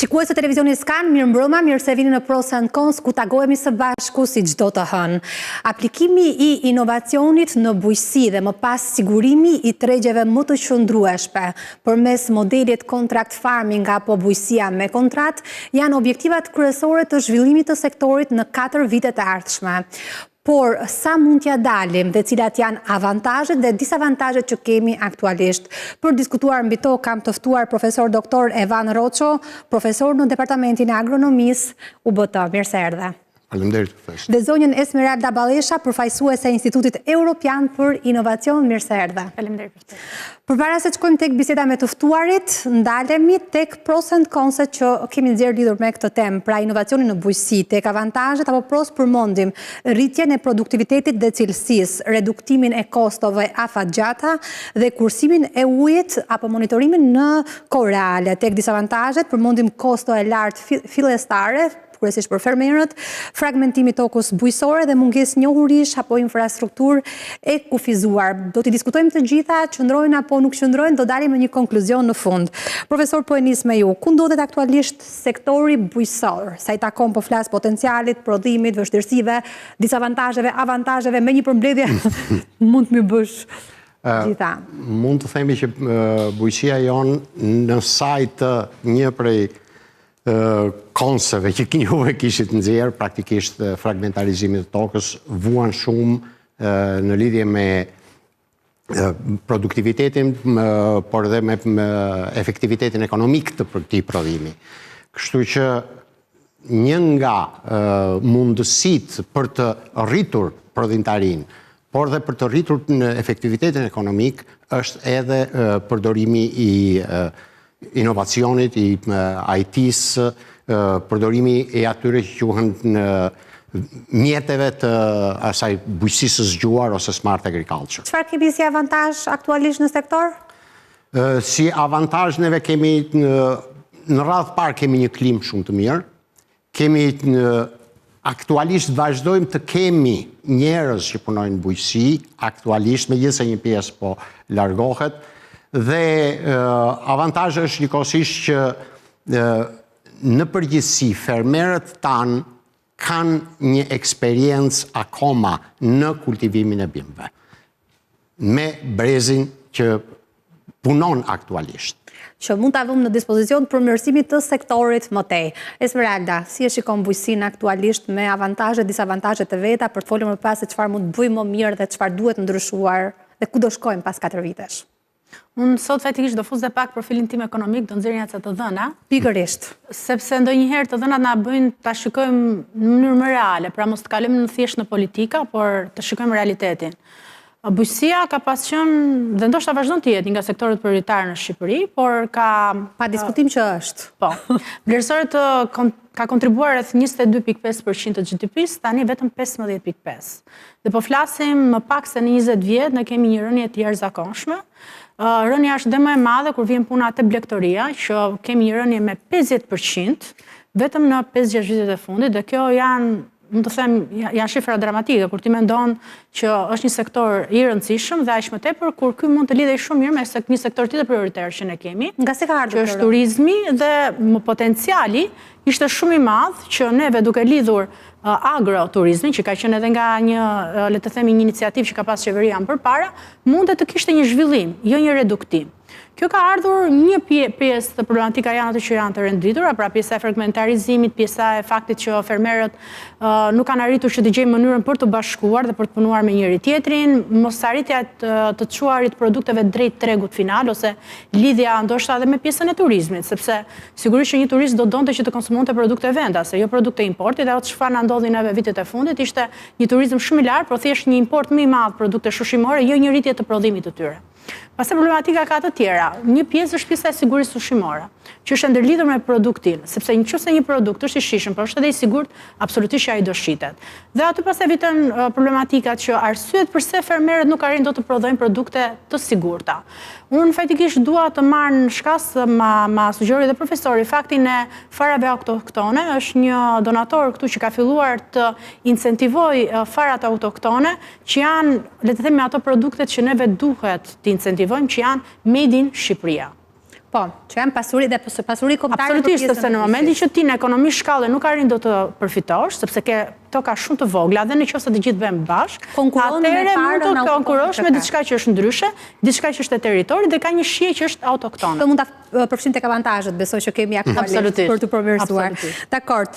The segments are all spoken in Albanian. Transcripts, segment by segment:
Shikues të televizionit Skan, mirë mbrëma, mirë se vini në Pros and Cons, ku tagohemi së bashku si çdo të hënë. Aplikimi I inovacionit në bujqësi dhe më pas sigurimi I tregjeve më të qëndrueshme përmes modelit contract farming apo bujqësia me kontrat janë objektivat kryesore të zhvillimit të sektorit në 4 vitet e ardhshme. Por sa mund t'ja dalim dhe cilat janë avantazhet dhe disavantajet që kemi aktualisht. Për diskutuar mbi to kam të ftuar profesor doktor Evan Roço, profesor në Departamentin e Agronomisë UBT. Mirë se erdhe. Faleminderit. Dhe zonjën Esmeralda Ballesha, përfaqësuese e Institutit Evropian për Inovacion. Mirë se erdhe. Faleminderit. Përpara se të shkojmë tek biseda me të ftuarit, ndalemi tek pros and conset që kemi nxjerrë lidhur me këtë temë, pra inovacionin në bujqësi, tek avantazhet apo pros përmendim rritjen e produktivitetit dhe cilësisë, reduktimin e kostove afatgjata dhe kursimin e ujit apo monitorimin në kohë reale. Tek disavantazhet përmendim kosto e lartë fillestare, kryesisht për fermerët, fragmentimi tokës bujqësore dhe mungesë njohurish apo infrastrukturë e kufizuar. Do t'i diskutojmë të gjitha, qëndrojnë apo nuk qëndrojnë, do dalim në një konkluzion në fund. Profesor, po e nis me ju, ku ndodhet aktualisht sektori bujqësor? Sa I takon po flas potencialit, prodhimit, vështirësive, disavantazheve, avantazheve, me një përmbledhje mund të më bësh gjitha. Mund të themi që bujqësia jonë në sajtë një prej konseve që juve kishit nxjerrë, praktikisht fragmentarizimit të tokës, vuan shumë në lidhje me produktivitetin, por edhe me efektivitetin ekonomik të këtij prodhimi. Kështu që një nga mundësitë për të rritur prodhimtarinë, por dhe për të rritur në efektivitetin ekonomik, është edhe përdorimi I inovacionit, I IT-s, përdorimi e atyre që quhen në mjeteve të asaj bujqësisë së zgjuar ose smart agriculture. Çfarë kemi si avantazh aktualisht në sektor? Si avantazh neve kemi në radhë parë kemi një klimë shumë të mirë. Kemi aktualisht vazhdojmë të kemi njerëz që punojnë në bujqësi, aktualisht megjithëse një pjesë po largohet. Dhe avantazhi është njëkohësisht që në përgjithësi fermerët tanë kanë një eksperiencë akoma në kultivimin e bimëve, me brezin që punon aktualisht. Që mund ta vëmë në dispozicion përmirësimit të sektorit më tej. Esmeralda, si e shikon bujqësinë aktualisht me avantazhe, disavantazhe të veta, për të folur më pas se çfarë mund të bëjmë më mirë dhe çfarë duhet ndryshuar dhe ku do shkojmë pas 4 vitesh? Unë sot faktikisht do fuz dhe pak profilin tim ekonomik, do nxjerr një të dhëna. Pikërisht. Sepse ndonjëherë të dhënat na bëjnë ta shikojmë në mënyrë më reale, pra mos të kalojmë në thjesht në politika, por të shikojmë realitetin. Bujqësia ka pas qenë dhe ndoshta vazhdon të jetë nga sektorët prioritar në Shqipëri, por ka pa diskutim që është. Po. Vlerësorët ka kontribuar rreth 22.5% të GDP-s, tani vetëm 15.5%. Dhe po flasim më pak se në 20 vjet ne kemi një rënje të jashtëzakonshme. Rënja është dhe më e madhe kur vjen puna te blegtoria, që kemi një rënje me 50% vetëm në 5-6 vitet e fundit, dhe kjo janë, mund të them, janë shifra dramatike, kur ti mendon që është një sektor I rëndësishëm dhe aq më tepër kur ky mund të lidhej shumë mirë me një sektor tjetër prioritar që ne kemi. Nga se ka ardhur që është turizmi dhe më potenciali ishte shumë I madh që neve duke lidhur agroturizmin, që ka qenë edhe nga një, le të themi, një iniciativë që ka pas qeveria më përpara, mundet të kishte një zhvillim, jo një reduktim. Kjo ka ardhur një pjesë të problematika janë ato që janë të renditura, pra pjesa e fragmentarizimit, pjesa e faktit që fermerët nuk kanë arritur që të gjejnë mënyrën për të bashkuar dhe për të punuar me njëri tjetrin, mosarritja të çuarit produkteve drejt tregut final, ose lidhja ndoshta edhe me pjesën e turizmit, sepse sigurisht që një turist do donte që të konsumonte produkte vendase, jo produkte importi, dhe ato çfarë na ndodhi neve vitet e fundit ishte një turizëm shumë I lartë, por thjesht një import më I madh produkte shushimore, jo një rritje të prodhimit të tyre. Pastaj problematika ka të tjera. Një pjesë është pjesa e sigurisë ushqimore, që është ndërlidhur me produktin, sepse nëse një produkt është I shijshëm, por është edhe I sigurt, absolutisht ai do shitet. Dhe aty pastaj viten problematikat që arsyet pse fermerët nuk arrin dot të prodhojnë produkte të sigurta. Unë faktikisht dua të marr në shkas ma sugjeri dhe profesori faktin e farave autoktone, është një donator këtu që ka filluar të incentivoj farat autoktone, që janë, le të themi, ato produktet që neve duhet të incentivojmë, që janë made in Shqipëria. Po, që janë pasuri dhe pasuri kombëtare. Absolutisht, sepse në momentin që ti në ekonomi shkallë nuk arrin do të përfitosh, sepse këto ka shumë të vogla dhe nëse të gjithë bëjmë bashkë, atëherë mund të konkurosh me diçka që është ndryshe, diçka që është e territorit dhe ka një shije që është autoktone. Do mund ta përfshijmë tek avantazhet, besoj që kemi aktualisht për të përmirësuar. Dakor.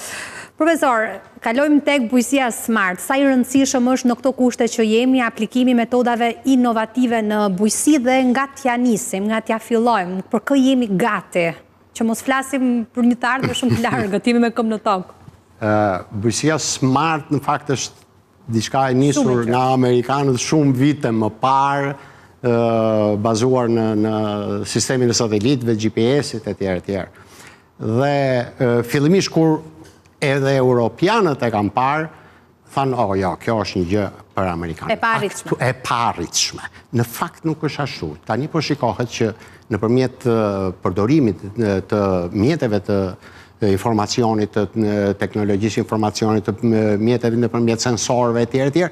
Profesor, kalojmë tek bujësia smart. Sa i rëndësishëm është në këto kushte që jemi aplikimi metodave inovative në bujësi dhe nga t'ja nisim, nga t'ja fillojmë, për kë jemi gati, që mos flasim për një të ardhme shumë të largë, t'jemi me këmbë në tokë. Bujësia smart në fakt është diçka e nisur nga amerikanët shumë vite më parë, bazuar në sistemin e satelitëve, GPS-it e tjerë. Dhe fillimisht kur edhe europianët e kam parë, thanë, kjo është një gjë për Amerikanë. E paritshme. Në fakt nuk është ashtu. Tani po shikohet që nëpërmjet përdorimit të mjeteve të informacionit, të teknologjisë informacionit, të mjeteve nëpërmjet sensorëve e tjerë,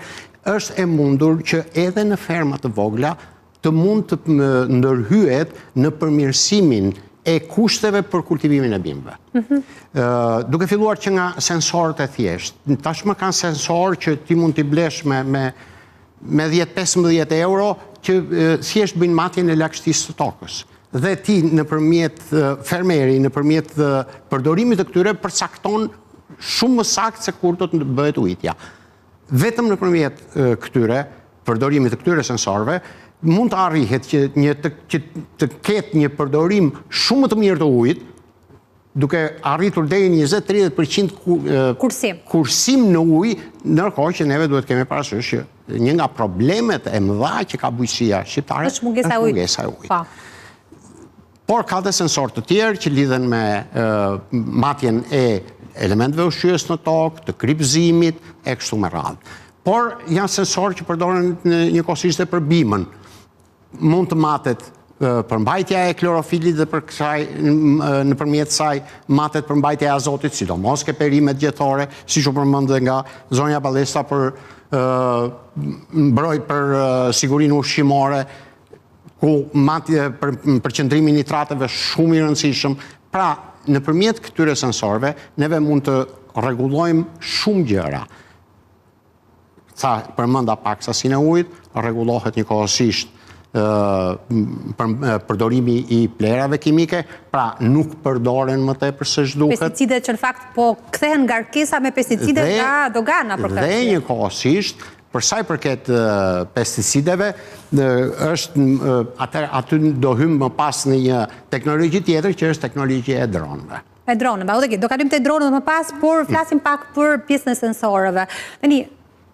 është e mundur që edhe në ferma të vogla të mund të ndërhyet në përmirësimin e kushteve për kultivimin e bimëve. Duke filluar që nga sensorët e thjeshtë, tashmë kanë sensor që ti mund t'i blesh me 10-15 euro që thjesht bëjnë matjen e lagështisë të tokës. Dhe ti nëpërmjet fermeri, nëpërmjet përdorimit të këtyre përcakton shumë më saktë se kur do të bëhet ujitja. Vetëm nëpërmjet këtyre, përdorimit të këtyre sensorëve, mund të arrihet që të ketë një përdorim shumë të mirë të ujit, duke arritur deri 20-30% kursim në ujë, ndërkohë që neve duhet kemi parasysh që një nga problemet e mëdha që ka bujësia shqiptare është mungesa e ujit. Por ka dhe sensor të tjerë që lidhen me matjen e elementeve ushqyes në tokë, të krypëzimit, e kështu me radhë. Por janë sensor që përdoren njëkohësisht për bimën. Mund të matet përmbajtja e klorofilit dhe nëpërmjet saj matet përmbajtja e azotit, sidomos ke perimet gjethore, siç u përmendë nga zonja Ballesta për për sigurinë ushqimore, ku përqendrimi i nitrateve shumë i rëndësishëm. Pra, nëpërmjet këtyre sensorëve, neve mund të rregullojmë shumë gjëra. Sa përmenda pak sasinë e ujit, rregullohet njëkohësisht përdorimi i plerave kimike, pra nuk përdoren më tepër se ç'duhet. Pesticidet që në fakt po kthehen ngarkesa me pesticide nga dogana për këtë. Dhe njëkohësisht, për sa i përket pesticideve, aty do hymë më pas në një teknologji tjetër që është teknologjia e dronëve. E dronëve, do kalim te dronët më pas, por flasim pak për pjesën e sensorëve. Tani,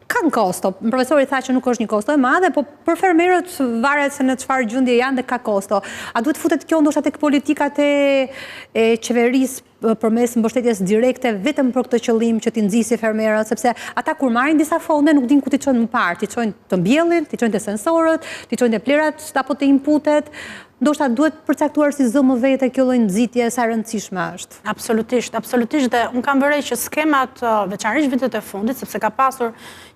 kanë kosto. Profesori tha që nuk është një kosto e madhe, po për fermerët varet se në çfarë gjendje janë dhe ka kosto. A duhet futet kjo ndoshta tek politikat e qeverisë përmes mbështetjes direkte vetëm për këtë qëllim që t'i nxjisë fermerët, sepse ata kur marrin disa fonde nuk dinë ku t'i çojnë më parë, t'i çojnë të mbjellin, t'i çojnë te sensorët, t'i çojnë te plerat apo te inputet. Ndoshta duhet përcaktuar si zë më vete kjo lloj nxitje sa rëndësishme është. Absolutisht, dhe unë kam vërej që skemat veçanërisht vitet e fundit, sepse ka pasur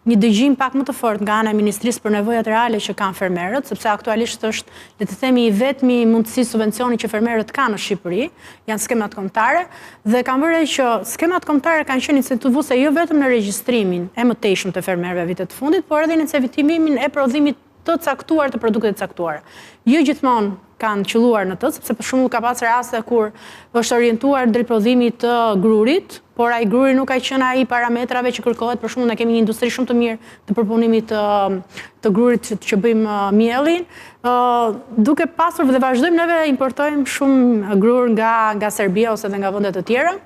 një dëgjim pak më të fortë nga ana e Ministrisë për nevojat reale që kanë fermerët, sepse aktualisht është, le të themi, i vetmi mundësi subvencioni që fermerët kanë në Shqipëri, janë skemat kombëtare, dhe kam vërej që skemat kombëtare kanë qenë incentivuese jo vetëm në regjistrimin e mëtejshëm të fermerëve vitet të fundit, por edhe në incentivimin e prodhimit të caktuar të produktet të caktuara. Jo gjithmonë kanë qëlluar në të, sepse për shembull ka pasur raste kur është orientuar drejt prodhimit të grurit, por ai gruri nuk ka qenë ai parametrave që kërkohet. Për shembull, ne kemi një industri shumë të mirë të përpunimit të grurit që bëjmë mielin, duke pasur dhe vazhdojmë neve importojmë shumë grur nga Serbia ose nga vende të tjera.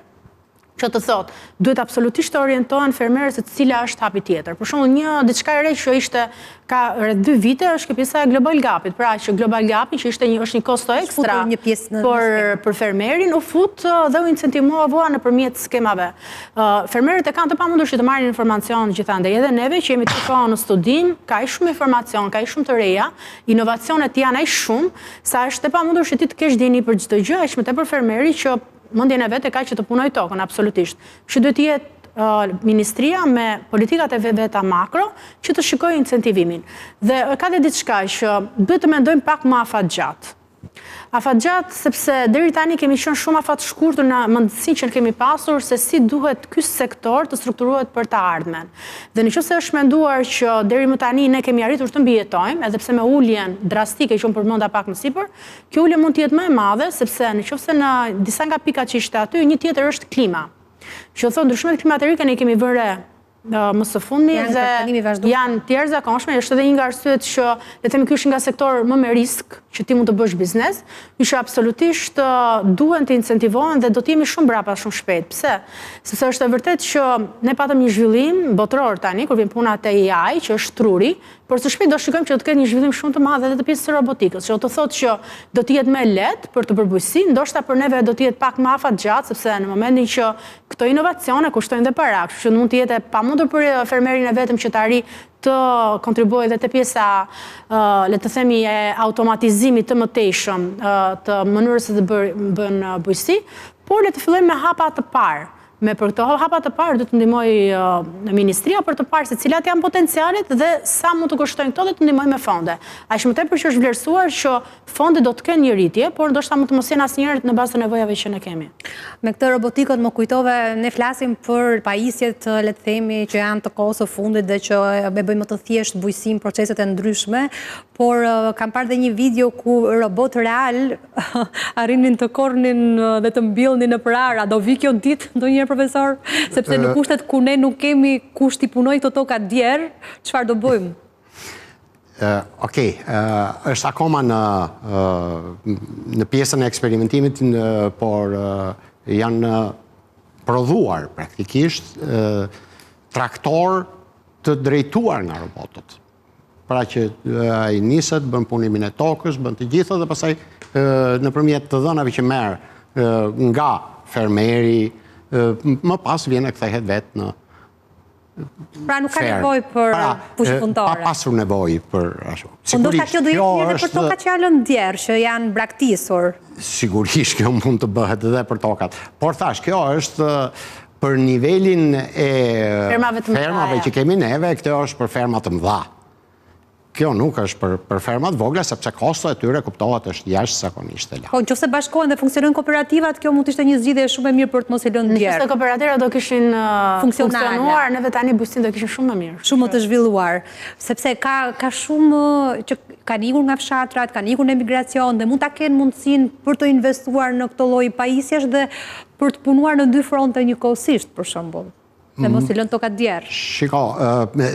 Që të thotë, duhet absolutisht të orientohen fermerët se cila është hapi tjetër. Për shembull, një diçka e re që ishte ka rreth 2 vite është kjo pjesa e Global Gapit. Pra që Global Gapi që është një kosto ekstra për fermerin, u fut dhe u incentivua nëpërmjet skemave. Fermerët e kanë të pamundur që të marrin informacion gjithandej, edhe neve që jemi të kohë në studim, ka shumë informacion, ka shumë të reja, inovacionet janë aq shumë, sa është të pamundur që ti të kesh dini për çdo gjë, aq më tepër fermeri që mendjen e vetë ka që të punoj tokën, absolutisht. Që duhet jetë Ministria me politikat e veta makro që të shikojë incentivimin. Dhe ka dhe diçka që duhet të mendojmë pak më afatgjatë. Afat gjatë, sepse deri tani kemi qenë shumë afat shkurtur në mendësinë që kemi pasur se si duhet ky sektor të strukturohet për të ardhmen. Dhe nëse është menduar që deri më tani ne kemi arritur të mbijetojmë, edhe pse me uljen drastike që unë përmenda pak më sipër, kjo ulje mund të jetë më e madhe sepse nëse në disa nga pikat që ishte aty, një tjetër është klima. Që thonë ndryshimet klimatike ne kemi vënë më së fundmi dhe janë të jashtëzakonshme, është edhe një nga arsyet që le të themi ky është nga sektor më me risk që ti mund të bësh biznes, që absolutisht duhen të incentivohen dhe do të jemi shumë brapa shumë shpejt. Pse? Sepse është e vërtet që ne patëm një zhvillim botëror tani kur vjen puna te AI, që është truri, por së shpejt do shikojmë që do të ketë një zhvillim shumë të madh edhe të pjesës së robotikës, që do të thotë që do të jetë më lehtë për të bërë bujqësi, ndoshta për neve do të jetë pak më afatgjatë, sepse në momentin që këto inovacione kushtojnë dhe para, kështu që mund të jetë pamundur për fermerin e vetëm që të arrijë të kontribuojë edhe te pjesa, le të themi, e automatizimit të mëtejshëm të mënyrës se të bën bujqësi, por le të fillojmë me hapa të parë. Me për këto hapa të parë do të ndihmoj ministria për të parë se cilat janë potencialet dhe sa mund të kushtojnë këto dhe të ndihmoj me fonde. Aq më tepër që është vlerësuar që fondet do të kenë një rritje, por ndoshta mund të mos jenë asnjëherë në bazë të nevojave që ne kemi. Me këtë robotikën më kujtove, ne flasim për pajisjet, le të themi, që janë të kohës së fundit dhe që e bëjmë më të thjeshtë bujqësim, proceset e ndryshme, por kam parë dhe një video ku robot real arrinin të kornin dhe të mbillnin në ara. Do vi kjo ditë ndonjëherë, profesor, sepse në kushtet ku ne nuk kemi kusht i punoj këto toka djerë, çfarë do bëjmë? Okej, është akoma në pjesën e eksperimentimit, por janë prodhuar praktikisht traktor të drejtuar nga robotët. Pra që ai niset, bën punimin e tokës, bën të gjitha dhe pastaj nëpërmjet të dhënave që merr nga fermeri, më pas vjen e kthehet vetë në Pra nuk ka nevojë për pushpunëtore. Pa pasur nevojë për ashtu. Ndoshta kjo do jetë edhe për tokat që janë lënë djerë, që janë braktisur. Sigurisht kjo mund të bëhet edhe për tokat. Por thash, kjo është për nivelin e fermave që kemi neve, kjo është për fermat të mëdha. Kjo nuk është për fermat vogla, sepse kosto e tyre kuptohet është jashtëzakonisht e lartë. Po, nëse bashkohen dhe funksionojnë kooperativat, kjo mund të ishte një zgjidhje shumë e mirë për të mos i lënë djerë. Nëse kooperativat do kishin funksionuar, neve tani bujqësinë do kishin shumë më mirë. Shumë më të zhvilluar, sepse ka shumë që kanë ikur nga fshatrat, kanë ikur në emigracion dhe mund ta kenë mundësinë për të investuar në këtë lloj pajisjesh dhe për të punuar në dy fronte njëkohësisht, për shembull. Dhe mos i lënë tokat djerë. Shiko,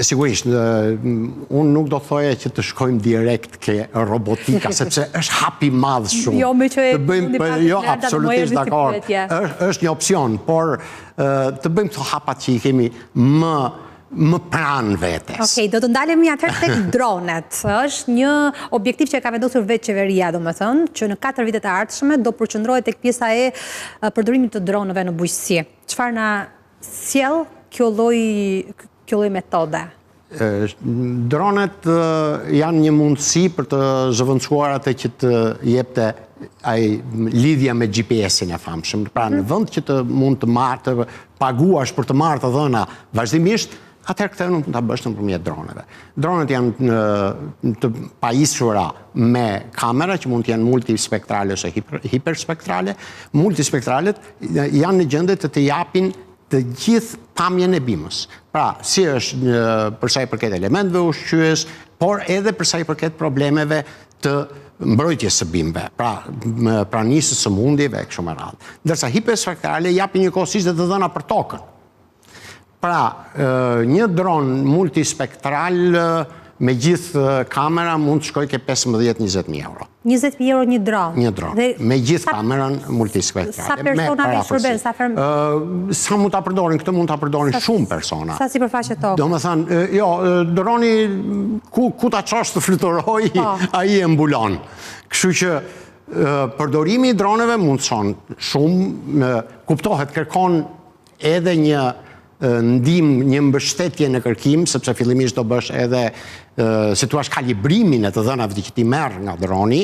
sigurisht, unë nuk do thoja që të shkojmë direkt ke robotika, sepse është hapi madh shumë. Jo, me që jo, absolutisht dakord. Është një opsion, por të bëjmë këto hapat që i kemi më pranë vetes. Okej, do të ndalemi atëherë tek dronet. Është një objektiv që ka vendosur vetë qeveria, domethënë, që në 4 vitet e ardhshme do përqendrohet tek pjesa e përdorimit të dronëve në bujqësi. Çfarë na sjell kjo lloj metode? Dronet janë një mundësi për të zëvendësuar atë që të jepte lidhja me GPS-in e famshëm. Pra në vend që të mund të paguash për të marrë të dhëna vazhdimisht, atëherë këtë nuk mund ta bësh nëpërmjet droneve. Dronet janë të pajisura me kamera që mund të jenë multispektrale ose hiperspektrale. Multispektralet janë në gjendje të japin të gjithë pamjen e bimës. Pra, si është për sa i përket elementeve ushqyes, por edhe për sa i përket problemeve të mbrojtjes së bimëve, pra nisës së mundjeve e kështu me radhë. Ndërsa hiperspektrale japin njëkohësisht edhe të dhëna për tokën. Pra, një dron multispektral me gjithë kamera mund të shkoj ke 15-20.000 euro. 20.000 euro një dron? Një dron, me gjithë kamerën multispektrale. Sa personave shërben? Sa mund ta përdorin? Këtë mund ta përdorin shumë persona. Sa sipërfaqe tokë? Do me thënë, jo, droni ku ta çosh të fluturoj, ai e mbulon. Kështu që përdorimi i droneve mundson shumë, kuptohet, kërkon edhe një ndihmë, një mbështetje në kërkim, sepse fillimisht do bësh edhe si thua kalibrimin e të dhënave që ti merr nga droni,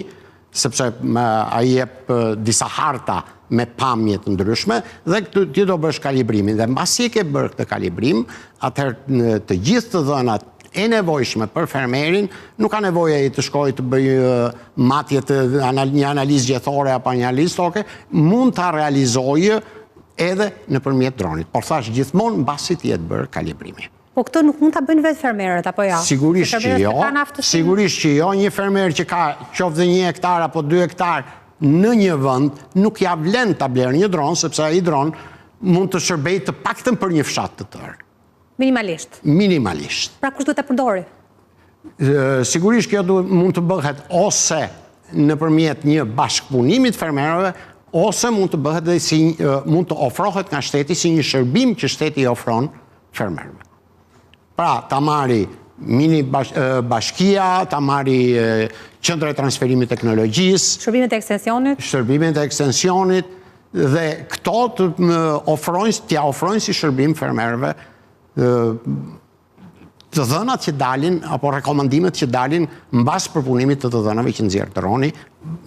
sepse ai jep disa harta me pamje të ndryshme dhe ti do bësh kalibrimin. Dhe mbasi e ke bërë këtë kalibrim, atëherë të gjithë të dhënat e nevojshme për fermerin, nuk ka nevoja i të shkoj të bëj matje të një analizë gjethore apo një analizë toke, mund të realizojë edhe nëpërmjet dronit. Por thash gjithmonë mbasi të jetë bërë kalibrimi. Po këto nuk mund ta bëjnë vetë fermerët apo jo? Sigurisht që jo. Sigurisht që jo. Një fermer që ka qoftë 1 hektar apo 2 hektar në një vend, nuk ja vlen ta blerë një dron, sepse ai dron mund të shërbejë të paktën për një fshat të tërë. Minimalisht. Minimalisht. Pra kush duhet ta përdori? Sigurisht kjo mund të bëhet ose nëpërmjet një bashkëpunimi të fermerëve, ose mund të bëhet dhe mund të ofrohet nga shteti si një shërbim që shteti i ofron fermerëve. Pra, ta marri mini bashkia, ta marri qendra e transferimit teknologjisë, shërbimet e ekstensionit, dhe këto t'ja ofrojnë si shërbim fermerëve të dhënat që dalin, apo rekomandimet që dalin mbas përpunimit të dhënave që nxjerr droni,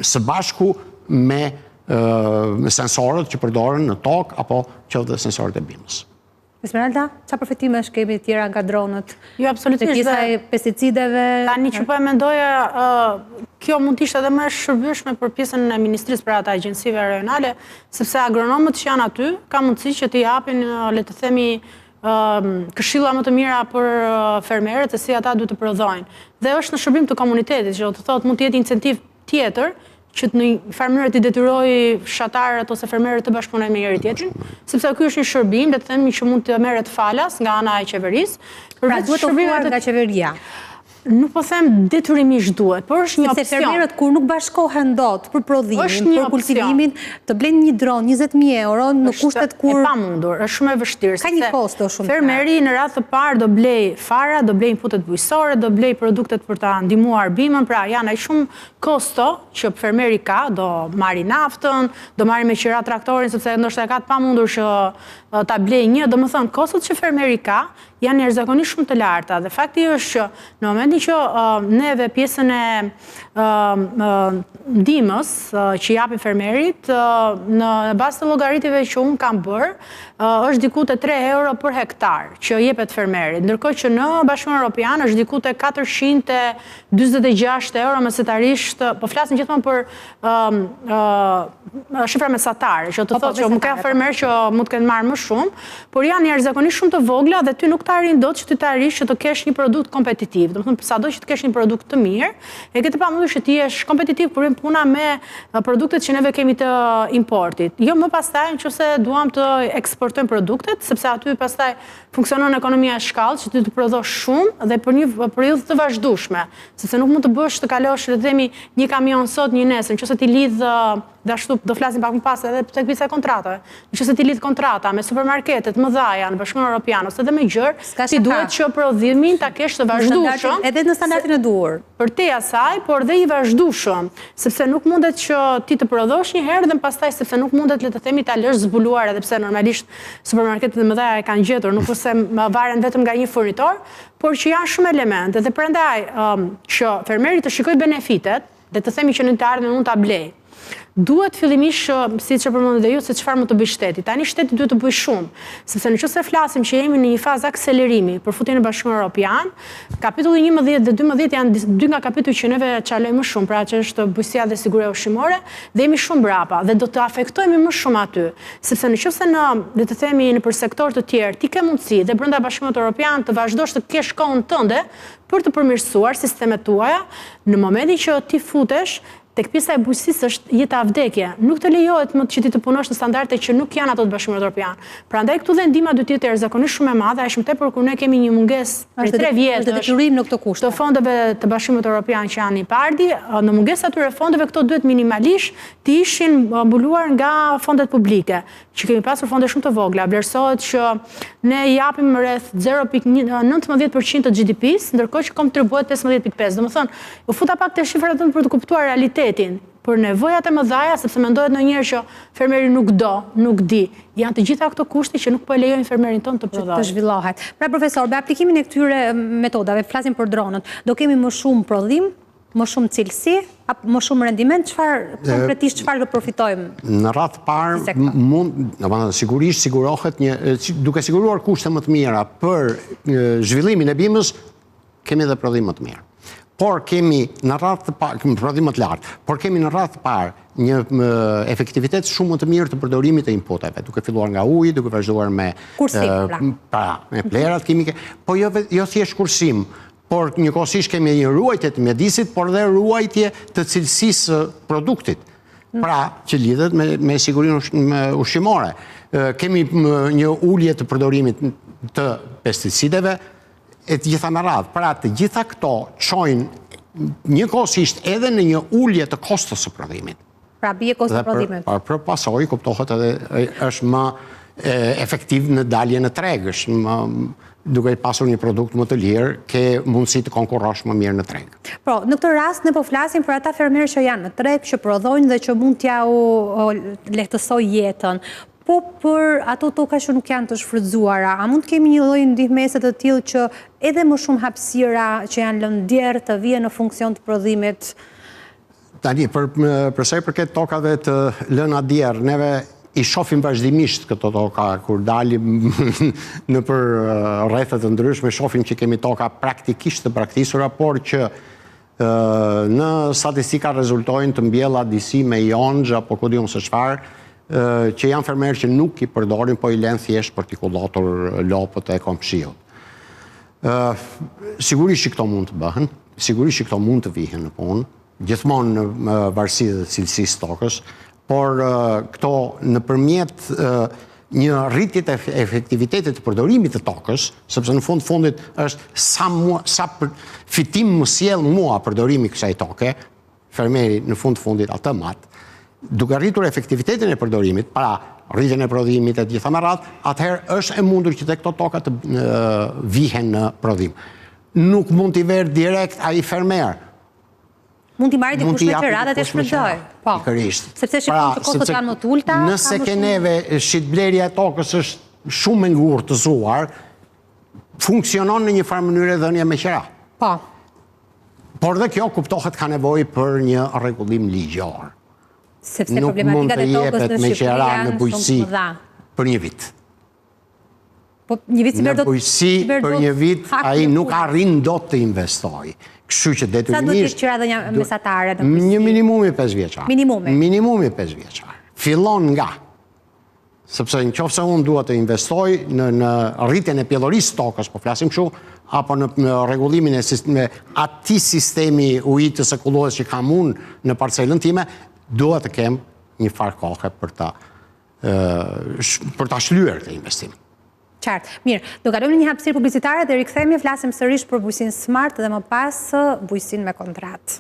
së bashku me sensorët që përdoren në tokë apo qoftë sensorët e bimës. Esmeralda, çfarë përfitimesh kemi tjera nga dronët? Jo, absolutisht. Pjesa e pesticideve. Tani që po e mendoja, kjo mund të ishte edhe më e shërbyeshme për pjesën e ministrisë për ato agjencive rajonale, sepse agronomët që janë aty ka mundësi që t'i japin, le të themi, këshilla më të mira për fermerët e si ata duhet të prodhojnë. Dhe është në shërbim të komunitetit, që do të thotë mund të jetë incentiv tjetër që të fermerët i detyroj fshatarët ose fermerët të bashkëpunojnë me njëri tjetrin, sepse ky është një shërbim, le të themi që mund të merret falas nga ana e qeverisë. Pra duhet të ofruar nga qeveria. Nuk po them detyrimisht duhet, por është një opsion. Se fermerët kur nuk bashkohen dot për prodhimin, për kultivimin, të blenë një dron 20.000 euro në kushtet kur... E pamundur, është shumë e vështirë. Ka një kosto shumë. Fermeri në radhë të parë do blej fara, do blej inputet bujqësore, do blej produktet për ta ndihmuar bimën, pra janë ai shumë kosto që fermeri ka, do marri naftën, do marri me qira traktorin, sepse ndoshta ka të pamundur që ta blej një, domethënë kostot që fermeri ka janë jashtëzakonisht shumë të larta dhe fakti është që në momentin që neve pjesën e ndihmës që japin fermerit në bazë të llogaritive që unë kam bërë është diku te 3 euro për hektar që jepet fermerit, ndërkohë që në Bashkimin Evropian është diku te 446 euro mesetarisht, po flasim gjithmonë për shifra mesatare, që të thotë që mund ka fermer që mund të kenë marrë më shumë, por janë jashtëzakonisht shumë të vogla dhe ty nuk të arrin dot që ty të arrish që të kesh një produkt kompetitiv. Domethënë sado që të kesh një produkt të mirë, e ke të pamundur që ti jesh kompetitiv kur vjen puna me produktet që neve kemi të importit. Jo më pastaj nëse duam të eksportojmë produktet, sepse aty pastaj funksionon ekonomia e shkallë që ti të prodhosh shumë dhe për një periudhë të vazhdueshme, sepse nuk mund të bësh të kalosh le të themi një kamion sot një nesër, nëse ti lidh dhe ashtu do flasim pak më pas edhe tek pjesa e kontratave. Nëse ti lidh kontrata me supermarketet më dhaja në Bashkimin Evropian ose edhe me gjër, ti duhet që prodhimin ta kesh të vazhdueshëm, edhe në standardin e duhur. Për te asaj, por dhe i vazhdueshëm, sepse nuk mundet që ti të prodhosh një herë dhe pastaj sepse nuk mundet le të themi ta lësh zbuluar, edhe pse normalisht supermarketet më dhaja e kanë gjetur, nuk ose varen vetëm nga një furnitor, por që janë shumë elemente dhe prandaj që fermeri të shikojë benefitet, dhe të themi që në të ardhmen mund ta blej. Duhet fillimisht, siç e përmendët ju, se çfarë mund të bëjë shteti. Tani shteti duhet të bëjë shumë, sepse nëse flasim që jemi në një fazë akselerimi për futjen në Bashkimin Evropian, kapitulli 11 dhe 12 janë dy nga kapitujt që neve çalojmë më shumë, pra që është bujqësia dhe siguria ushqimore, dhe jemi shumë brapa dhe do të afektojmë më shumë aty, sepse nëse le të themi në për sektor të tjerë, ti ke mundësi dhe brenda Bashkimit Evropian të vazhdosh të kesh kohën tënde për të përmirësuar sistemet tuaja, në momentin që ti futesh tek pjesa e bujqësisë është jeta vdekje. Nuk të lejohet më që ti të punosh në standarde që nuk janë ato të Bashkimit Evropian. Prandaj këtu dhe ndihma duhet të jetë jashtëzakonisht shumë e madhe, aq më tepër kur ne kemi një mungesë për 3 vjet është detyrim në këto kushte. Të fondeve të Bashkimit Evropian që janë i pardi, në mungesë atyre fondeve këto duhet minimalisht të ishin mbuluar nga fondet publike, që kemi pasur fonde shumë të vogla. Vlerësohet që ne japim rreth 0.19% të GDP-s, ndërkohë që kontribuohet 15.5%. Domethënë, u futa pak te shifrat për të kuptuar realitetin, për nevojat e mëdha, sepse mendohet ndonjëherë që fermeri nuk do, nuk di. Janë të gjitha këto kushte që nuk po e lejojnë fermerin tonë të prodhojë. Të zhvillohet. Pra profesor, me aplikimin e këtyre metodave, flasim për dronët, do kemi më shumë prodhim, më shumë cilësi, më shumë rendiment, konkretisht çfarë do përfitojmë? Në radhë parë mund, sigurohet duke siguruar kushte më të mira për zhvillimin e bimës, kemi edhe prodhim më të mirë. Por kemi në radhë të parë, prodhim më të lartë, por kemi në radhë të parë një efektivitet shumë më të mirë të përdorimit të inputeve, duke filluar nga uji, duke vazhduar me me plerat kimike, po jo thjesht kursim, por njëkohësisht kemi një ruajtje të mjedisit, por dhe ruajtje të cilësisë produktit. Pra, që lidhet me sigurinë ushqimore. Kemi një ulje të përdorimit të pesticideve, e të gjitha me radhë. Pra, të gjitha këto çojnë njëkohësisht edhe në një ulje të kostos së prodhimit. Pra, bie kosti i prodhimit. Për pasoj, kuptohet edhe është më efektiv në dalje në treg, është duke pasur një produkt më të lirë, ke mundësi të konkurrosh më mirë në treg. Në këtë rast, ne po flasim për ata fermerë që janë në treg, që prodhojnë dhe që mund t'ja u lehtësoj jetën. Po për ato toka që nuk janë të shfrytzuara, a mund të kemi një lloj ndihmese të tillë që edhe më shumë hapësira që janë lënë djerë të vijë në funksion të prodhimit? Tani, për sa i përket tokave të lëna djerë, neve i shohim vazhdimisht këto toka, kur dalim në për rrethet të ndryshme, shohim që kemi toka praktikisht të braktisura, por që në statistika rezultojnë të mbjella disi me ionxh apo ku diun se çfarë, që janë fermerë që nuk i përdorin, po i lënë thjesht për t'i kullotur lopët e komshiut. Sigurisht që këto mund të bëhen, sigurisht që këto mund të vihen në punë, gjithmonë në varësi dhe cilësisë tokës, por këto nëpërmjet një rritje të efektivitetit të përdorimit të tokës, sepse në fundit është sa fitim më sjell mua përdorimi kësaj toke, fermeri në fundit atë mat, duke rritur efektivitetin e përdorimit, pra rritjen e prodhimit e gjitha me radhë, atëherë është e mundur që të këto toka të vihen në prodhim. Nuk mund t'i verë direkt ai fermer. Mund t'i marrë dikush me qeratat e shfrytëzoj. Po. Sepse shikon të kostot janë më të ulta. Nëse ke neve shitblerja e tokës është shumë e ngurtëzuar, funksionon në një farë mënyrë dhënia me qera. Po. Por dhe kjo kuptohet ka nevojë për një rregullim ligjor. Sepse problematikat e tokës në Shqipëri janë shumë të mëdha. Për një vit. Po një vit në bujqësi për një vit ai nuk arrin dot të investoj. Kështu që detyrimisht. Sa do të ketë qira dhënia mesatare në bujqësi? Një minimumi 5 vjeçar. Minimumi 5 vjeçar. Fillon nga. Sepse nëse unë dua të investoj në rritjen e pjellorisë tokës, po flasim kështu, apo në rregullimin e atij sistemi ujitës së kullues që kam unë në parcelën time, dua të kem një farë kohe për ta shlyer të investim. Qartë. Mirë, do kalojmë në një hapësirë publicitare dhe rikthehemi, flasim sërish për bujqësinë smart dhe më pas bujqësinë me kontratë.